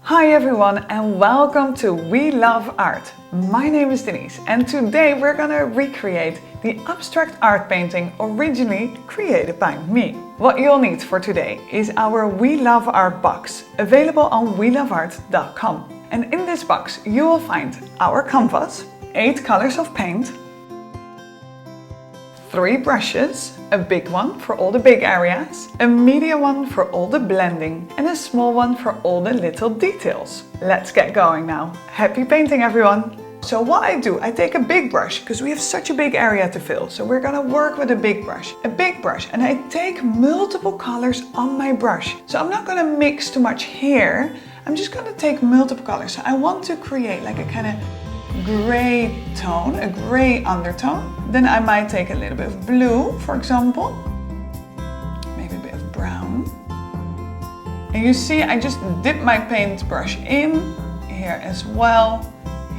Hi everyone and welcome to We Love Art. My name is Denise and today we're gonna recreate the abstract art painting originally created by me. What you'll need for today is our We Love Art box, available on weloveart.com. And in this box you will find our canvas, 8 colors of paint, 3 brushes, a big one for all the big areas, a medium one for all the blending, and a small one for all the little details. Let's get going now. Happy painting everyone! So what I do, I take a big brush, because we have such a big area to fill, so we're gonna work with a big brush, and I take multiple colors on my brush. So I'm not gonna mix too much here, I'm just gonna take multiple colors. So I want to create like a kind of gray tone, a gray undertone. Then I might take a little bit of blue, for example, maybe a bit of brown. And you see, I just dip my paintbrush in here as well,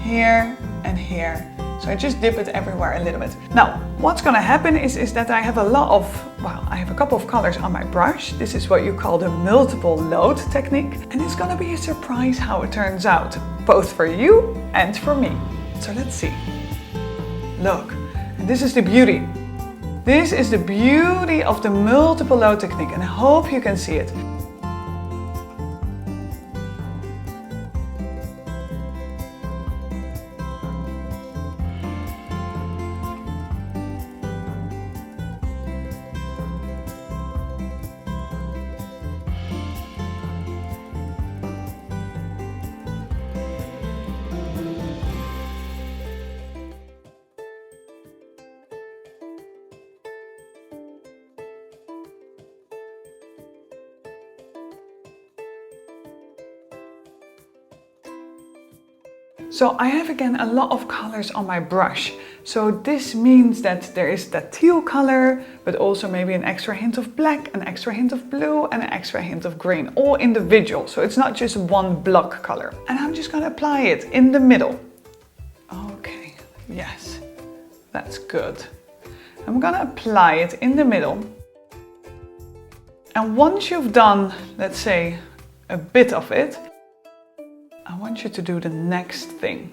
here and here. So I just dip it everywhere a little bit. Now, what's gonna happen is that I have I have a couple of colors on my brush. This is what you call the multiple load technique. And it's gonna be a surprise how it turns out, both for you and for me. So let's see. Look, and this is the beauty. This is the beauty of the multiple load technique, and I hope you can see it. So I have again a lot of colors on my brush. So this means that there is that teal color, but also maybe an extra hint of black, an extra hint of blue, and an extra hint of green, all individual. So it's not just one block color. And I'm just gonna apply it in the middle. Okay, yes, that's good. I'm gonna apply it in the middle. And once you've done, let's say, a bit of it, I want you to do the next thing.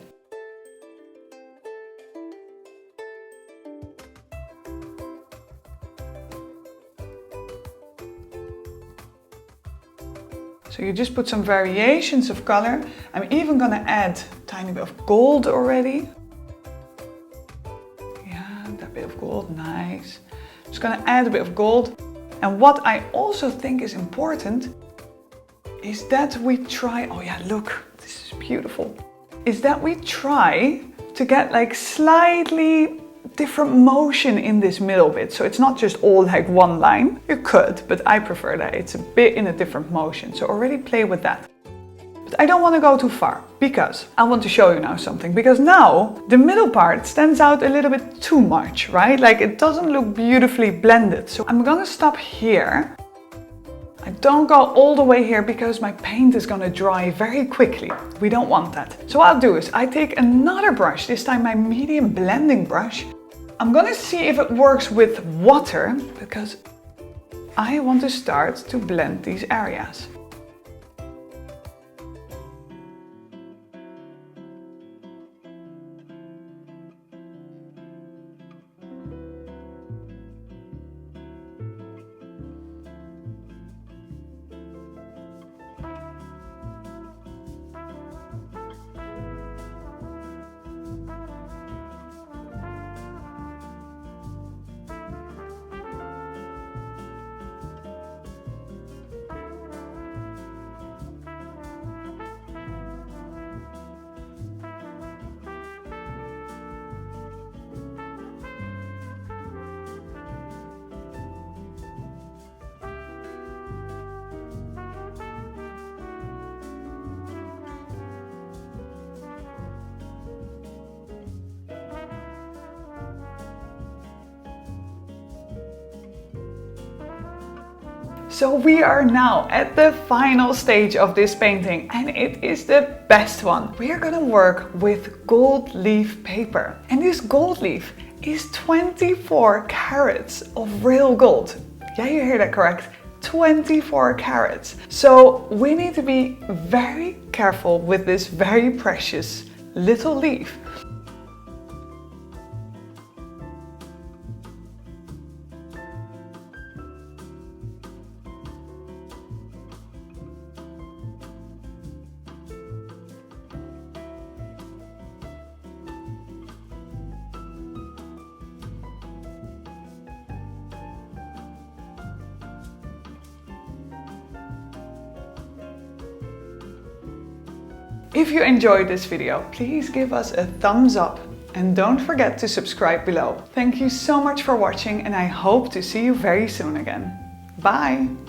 So you just put some variations of color. I'm even gonna add a tiny bit of gold already. Yeah, that bit of gold, nice. Just gonna add a bit of gold. And what I also think is important is that we try, oh yeah, look, this is beautiful, is that we try to get like slightly different motion in this middle bit. So it's not just all like one line. You could, but I prefer that it's a bit in a different motion. So already play with that. But I don't want to go too far because I want to show you now something. Because now the middle part stands out a little bit too much, right? Like it doesn't look beautifully blended. So I'm gonna stop here. I don't go all the way here because my paint is gonna dry very quickly. We don't want that. So what I'll do is I take another brush, this time my medium blending brush. I'm gonna see if it works with water because I want to start to blend these areas. So we are now at the final stage of this painting and it is the best one. We are gonna work with gold leaf paper. And this gold leaf is 24 carats of real gold. Yeah, you hear that correct. 24 carats. So we need to be very careful with this very precious little leaf. If you enjoyed this video, please give us a thumbs up and don't forget to subscribe below. Thank you so much for watching and I hope to see you very soon again. Bye!